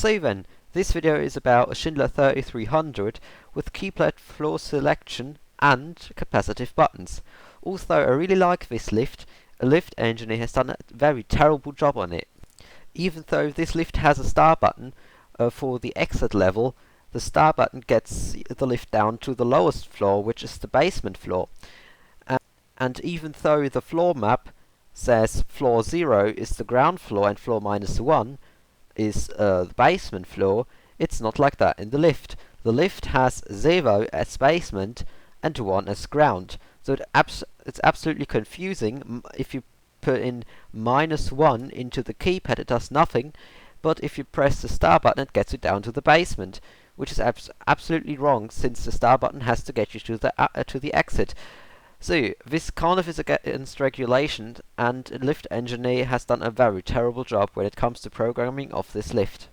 So then, this video is about a Schindler 3300 with keypad floor selection and capacitive buttons. Although I really like this lift, a lift engineer has done a very terrible job on it. Even though this lift has a star button for the exit level, the star button gets the lift down to the lowest floor, which is the basement floor. And even though the floor map says floor 0 is the ground floor and floor -1 is the basement floor, it's not like that in the lift. The lift has 0 as basement and 1 as ground. So it's absolutely confusing. If you put in -1 into the keypad, it does nothing, but if you press the star button, it gets you down to the basement, which is absolutely wrong, since the star button has to get you to the exit. So this kind of is against regulation, and a lift engineer has done a very terrible job when it comes to programming of this lift.